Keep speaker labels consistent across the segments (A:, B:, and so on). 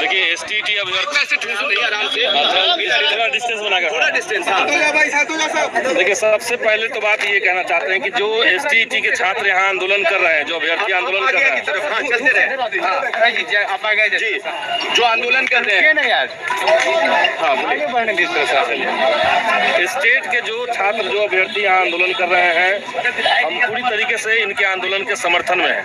A: देखिए एसटीईटी अभ्यर्थी
B: ऐसे ठूसो नहीं, आराम से
A: थोड़ा डिस्टेंस बनाकर,
B: थोड़ा डिस्टेंस। हाँ
A: देखिए सबसे पहले तो बात ये कहना चाहते हैं कि जो एसटीईटी के छात्र यहाँ आंदोलन कर रहे हैं, जो अभ्यर्थी आंदोलन कर रहे हैं,
B: हाँ चलते रहे। हाँ आप आ गए जी, जो आंदोलन कर रहे हैं यार,
A: हाँ बोलिए। स्टेट के जो छात्र जो अभ्यर्थी यहाँ आंदोलन कर रहे हैं, हम पूरी तरीके से इनके आंदोलन के समर्थन में हैं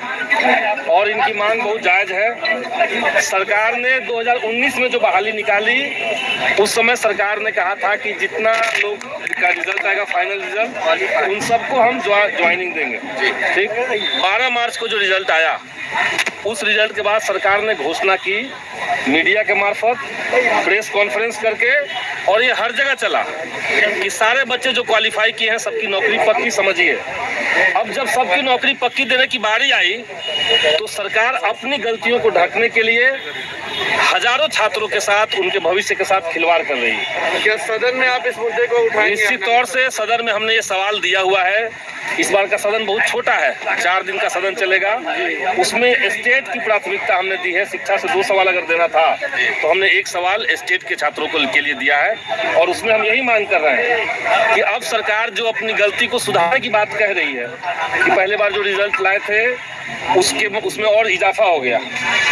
A: और इनकी मांग बहुत जायज है। सरकार ने 2019 में जो बहाली निकाली, उस समय सरकार ने कहा था कि जितना लोग का रिजल्ट आएगा, फाइनल रिजल्ट, उन सबको हम ज्वाइनिंग देंगे। ठीक, 12 मार्च को जो रिजल्ट आया, उस रिजल्ट के बाद सरकार ने घोषणा की मीडिया के मार्फत, प्रेस कॉन्फ्रेंस करके, और ये हर जगह चला कि सारे बच्चे जो क्वालिफाई किए हैं सबकी नौकरी पक्की समझिए। अब जब सबकी नौकरी पक्की देने की बारी आई तो सरकार अपनी गलतियों को ढकने के लिए हजारों छात्रों के साथ, उनके भविष्य के साथ खिलवाड़ कर रही है।
B: क्या सदन में आप इस मुद्दे को उठाएंगे?
A: निश्चित तौर से सदन में हमने ये सवाल दिया हुआ है। इस बार का सदन बहुत छोटा है, 4 दिन का सदन चलेगा। उसमें स्टेट की प्राथमिकता हमने दी है। शिक्षा से 2 सवाल अगर देना था तो हमने 1 सवाल स्टेट के छात्रों को के लिए दिया है, और उसमें हम यही मांग कर रहे हैं कि अब सरकार जो अपनी गलती को सुधारने की बात कह रही है कि पहले बार जो रिजल्ट लाए थे उसमें और इजाफा हो गया।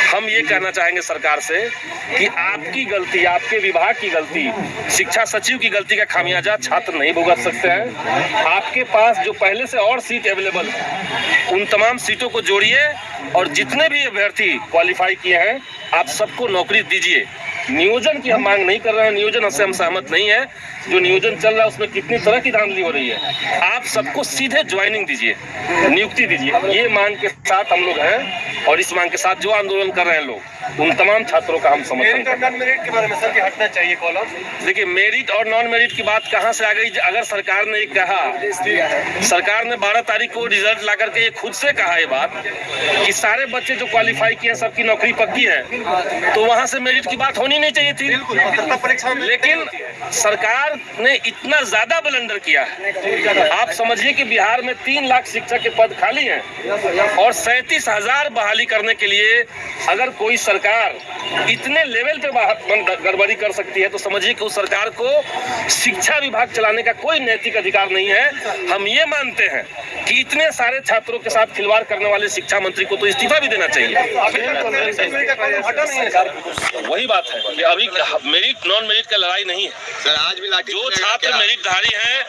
A: हम ये कहना चाहेंगे सरकार से कि आपकी गलती, आपके विभाग की गलती, शिक्षा सचिव की गलती का खामियाजा छात्र नहीं भुगत सकते हैं। आपके पास जो पहले से और सीट अवेलेबल है, उन तमाम सीटों को जोड़िए और जितने भी अभ्यर्थी क्वालिफाई किए हैं, आप सबको नौकरी दीजिए। नियोजन की हम मांग नहीं कर रहे हैं, नियोजन से हम सहमत नहीं है। जो नियोजन चल रहा है उसमें कितनी तरह की धांधली हो रही है। आप सबको सीधे ज्वाइनिंग दीजिए, नियुक्ति दीजिए। ये मांग के साथ हम लोग हैं, और इस मांग के साथ जो आंदोलन कर रहे हैं लोग, उन तमाम छात्रों का हम समर्थन करते हैं।
B: नॉन मेरिट के बारे में सर कि हटना चाहिए कॉलम?
A: देखिए मेरिट और नॉन मेरिट की बात कहाँ से आ गई? अगर सरकार ने कहा, सरकार ने 12 तारीख को रिजल्ट ला करके ये खुद से कहा ये बात कि सारे बच्चे जो क्वालिफाई किए हैं सबकी नौकरी पक्की है, तो वहां से मेरिट की बात होनी नहीं चाहिए थी। लेकिन सरकार ने इतना ज्यादा ब्लंडर किया है। आप समझिए कि बिहार में 3 लाख शिक्षक के पद खाली हैं और 37,000 बहाली करने के लिए अगर कोई सरकार इतने लेवल पे गड़बड़ी कर सकती है, तो समझिए कि उस सरकार को शिक्षा विभाग चलाने का कोई नैतिक अधिकार नहीं है। हम ये मानते हैं कि इतने सारे छात्रों के साथ खिलवाड़ करने वाले शिक्षा मंत्री को तो इस्तीफा भी देना चाहिए। वही बात है कि अभी मेरिट नॉन मेरिट का लड़ाई नहीं है
B: सर। आज भी
A: जो छात्र मेरिटधारी हैं,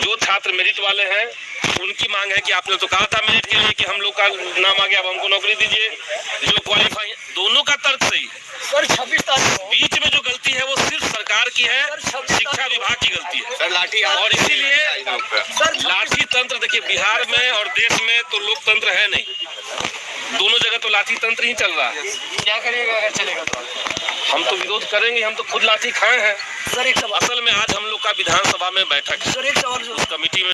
A: जो छात्र मेरिट वाले हैं, उनकी मांग है कि आपने तो कहा था मेरिट के लिए कि हम लोग का नाम आ गया, अब हमको नौकरी दीजिए। जो क्वालिफाई, दोनों का तर्क सही है
C: सर। 26 तारीख
A: बीच में जो गलती है वो सिर्फ सरकार की है, शिक्षा विभाग की गलती है
B: सर। लाठी
A: और इसीलिए लाठी तंत्र, देखिए बिहार में और देश में तो लोकतंत्र है नहीं, दोनों जगह तो लाठी तंत्र ही चल रहा है।
C: क्या करिएगा अगर चलेगा तो?
A: हम तो विरोध करेंगे, हम तो खुद लाठी खाए हैं
C: सर एक सवाल
A: असल में आज हम लोग का विधानसभा में बैठक है,
C: सर, एक सवाल
A: कमेटी में